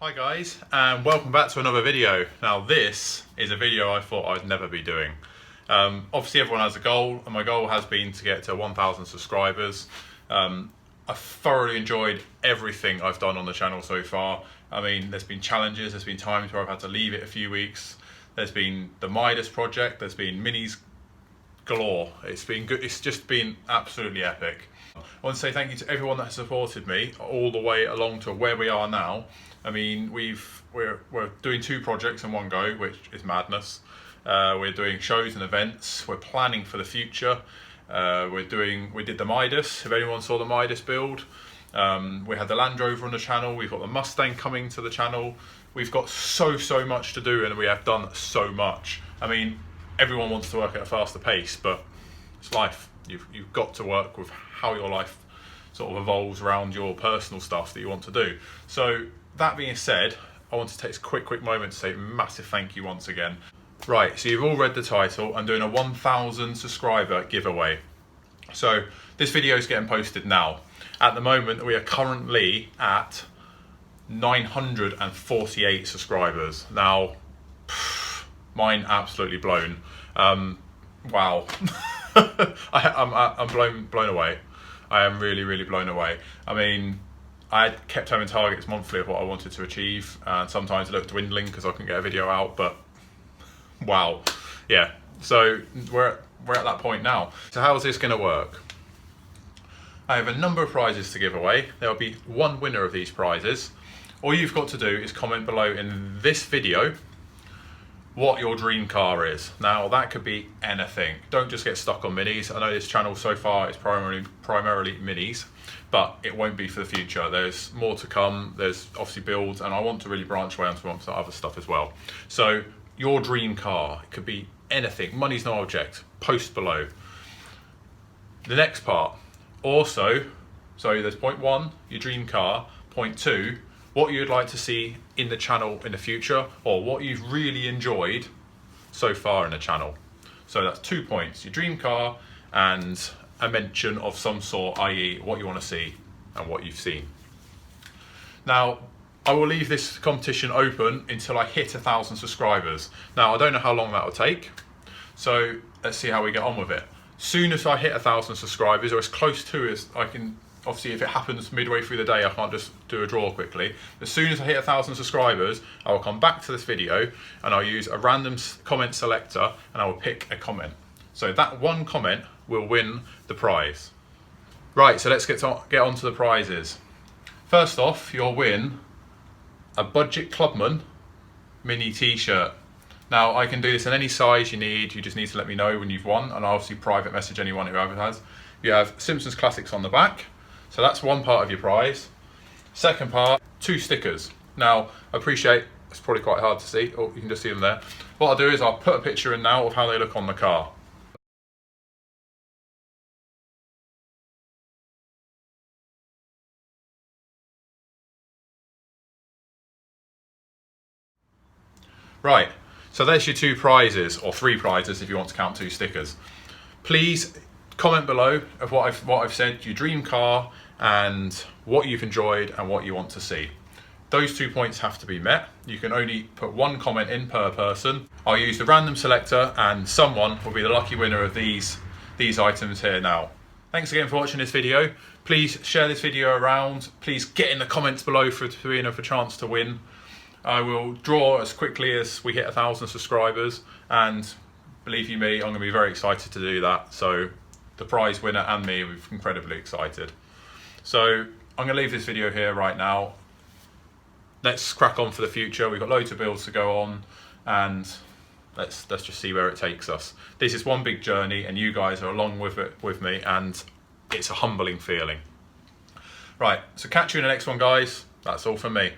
Hi guys, and welcome back to another video. Now this is a video I thought I'd never be doing. Obviously everyone has a goal, and my goal has been to get to 1,000 subscribers. I've thoroughly enjoyed everything I've done on the channel so far. I mean, there's been challenges, there's been times where I've had to leave it a few weeks. There's been the Midas project, there's been minis galore. It's been good, it's just been absolutely epic. I want to say thank you to everyone that has supported me all the way along to where we are now. I mean, we're doing 2 projects in one go, which is madness. We're doing shows and events. We're planning for the future. We did the Midas. If anyone saw the Midas build, we had the Land Rover on the channel. We've got the Mustang coming to the channel. We've got so much to do, and we have done so much. I mean, everyone wants to work at a faster pace, but it's life. You've got to work with how your life sort of evolves around your personal stuff that you want to do. So that being said, I want to take this quick moment to say a massive thank you once again. Right, so you've all read the title. I'm doing a 1,000 subscriber giveaway. So this video is getting posted now. At the moment, we are currently at 948 subscribers. Now, mine absolutely blown. Wow. I'm blown away. I am really blown away. I mean, I kept having targets monthly of what I wanted to achieve, and sometimes it looked dwindling because I couldn't get a video out, but wow. Yeah, so we're at that point now. So how's this going to work? I have a number of prizes to give away. There will be one winner of these prizes. All you've got to do is comment below in this video what your dream car is. Now that could be anything. Don't just get stuck on minis. I know this channel so far is primarily minis, but it won't be for the future. There's more to come. There's obviously builds, and I want to really branch away onto some other stuff as well. So your dream car, it could be anything. Money's no object. Post below. The next part, also, so there's point 1, your dream car. Point 2, what you'd like to see in the channel in the future, or what you've really enjoyed so far in the channel. So that's 2 points, your dream car and a mention of some sort, i.e. what you want to see and what you've seen. Now, I will leave this competition open until I hit 1,000 subscribers. Now, I don't know how long that will take, so let's see how we get on with it. Soon as I hit 1,000 subscribers, or as close to as I can. Obviously, if it happens midway through the day, I can't just do a draw quickly. As soon as I hit 1,000 subscribers, I will come back to this video and I'll use a random comment selector and I will pick a comment. So that one comment will win the prize. Right, so let's get on to the prizes. First off, you'll win a Budget Clubman mini t-shirt. Now, I can do this in any size you need. You just need to let me know when you've won, and I'll obviously private message anyone who ever has. You have Simpsons Classics on the back. So that's one part of your prize. Second part, 2 stickers. Now, I appreciate it's probably quite hard to see. Oh, you can just see them there. What I'll do is I'll put a picture in now of how they look on the car. Right, so there's your 2 prizes, or 3 prizes if you want to count 2 stickers. Please comment below of what I've said, your dream car, and what you've enjoyed and what you want to see. Those 2 points have to be met. You can only put 1 comment in per person. I'll use the random selector, and someone will be the lucky winner of these items here now. Thanks again for watching this video. Please share this video around. Please get in the comments below for a chance to win. I will draw as quickly as we hit 1,000 subscribers, and believe you me, I'm going to be very excited to do that. So the prize winner and me, we're incredibly excited. So I'm going to leave this video here right now. Let's crack on for the future. We've got loads of builds to go on, and let's just see where it takes us. This is one big journey, and you guys are along with me, and it's a humbling feeling. Right, so catch you in the next one, guys. That's all from me.